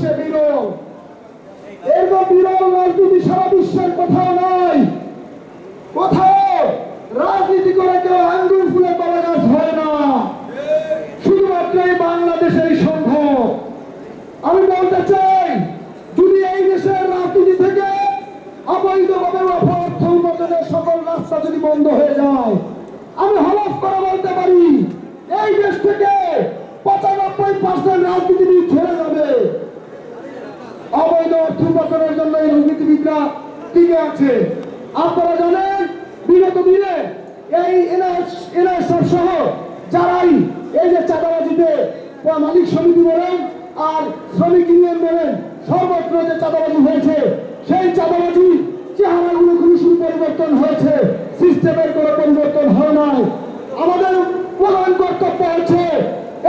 বিশ্বে বিরল। এরকম বিরল রাজনীতি সারা বিশ্বের কোথাও নাই। কোথাও রাজনীতি করে কেউ আঙ্গুল ফুলে কলা গাছ হয় না, শুধুমাত্র এই বাংলাদেশেই সম্ভব। আমি বলতে চাই, যদি এই দেশের রাজনীতি থেকে অবৈধভাবে অর্থ উপার্জনের সকল রাস্তা যদি বন্ধ হয়ে যায়, আমি হলফ করে বলতে পারি এই দেশ থেকে 95% রাজনীতিবিদ ছেড়ে যাবে। অবৈধ অর্থ উপার্জনের জন্য এই রাজনীতিবিদরা টিকে আছে। আপনারা জানেন, বিগত দিনে এই এনএসএফ সহ যারাই এই যে চাঁদাবাজিতে মালিক সমিতি বলেন আর শ্রমিক ইউনিয়ন বলেন, সর্বত্র যে চাঁদাবাজি হয়েছে, সেই চাঁদাবাজি চেহারাগুলো খুবই পরিবর্তন হয়েছে, সিস্টেমের কোনো পরিবর্তন হয় নাই। আমাদের প্রধান কর্তব্য হচ্ছে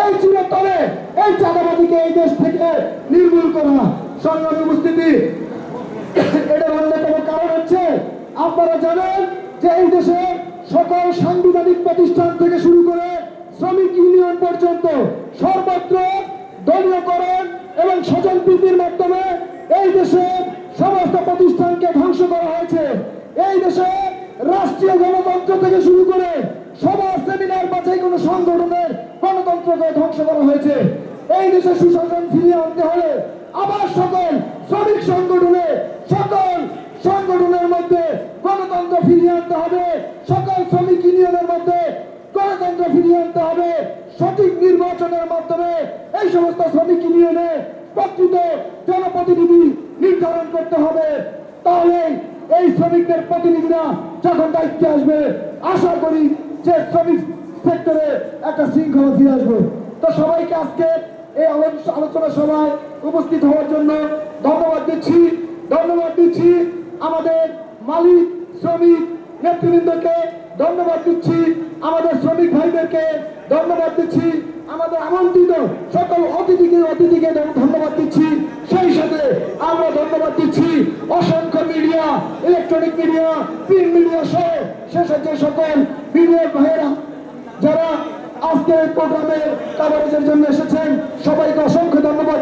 এই চিরতরে এই চাঁদাবাজিকে এই দেশ থেকে নির্মূল করা। সংগ্রামী উপস্থিতি, এটার অন্যতম কারণ হচ্ছে, আপনারা জানেন যে এই দেশে সকল সাংবিধানিক প্রতিষ্ঠান থেকে শুরু করে শ্রমিক ইউনিয়ন পর্যন্ত সর্বত্র দলীয়করণ এবং স্বজনপ্রীতির মাধ্যমে এই দেশে সমস্ত প্রতিষ্ঠানকে ধ্বংস করা হয়েছে। এই দেশে রাষ্ট্রীয় গণতন্ত্র থেকে শুরু করে সমাজ সেমিনার বাছাই কোনো সংগঠনের গণতন্ত্রকে ধ্বংস করা হয়েছে। এই দেশে সুশাসন ফিরিয়ে আনতে হলে আবার সকল শ্রমিক সংগঠনে, সকল সংগঠনের মধ্যে গণতন্ত্র ফিরিয়ে আনতে হবে। সকল শ্রমিক ইউনিয়নের মধ্যে গণতন্ত্র ফিরিয়ে আনতে হবে। সঠিক নির্বাচনের মাধ্যমে এই সমস্ত শ্রমিক ইউনিয়নে প্রকৃত জনপ্রতিনিধি নির্ধারণ করতে হবে। তাহলে এই শ্রমিকদের প্রতিনিধিরা যখন দায়িত্বে আসবে, আশা করি যে শ্রমিক সেক্টরে একটা শৃঙ্খলা ফিরে আসবে। তো সবাইকে আজকে এই আলোচনা সভায় উপস্থিত হওয়ার জন্য ধন্যবাদ দিচ্ছি। আমাদের মালিক শ্রমিক নেতৃবৃন্দকে ধন্যবাদ দিচ্ছি, আমাদের শ্রমিক ভাইদেরকে ধন্যবাদ দিচ্ছি, আমাদের আমন্ত্রিত সকল অতিথিকে ধন্যবাদ দিচ্ছি। সেই সাথে আমরা ধন্যবাদ দিচ্ছি অসংখ্য media, electronic media, print media সহ শেষে যে সকল মিডিয়ার ভাইয়েরা যারা আজকে প্রোগ্রামের কভারেজের জন্য এসেছেন, সবাইকে অসংখ্য ধন্যবাদ।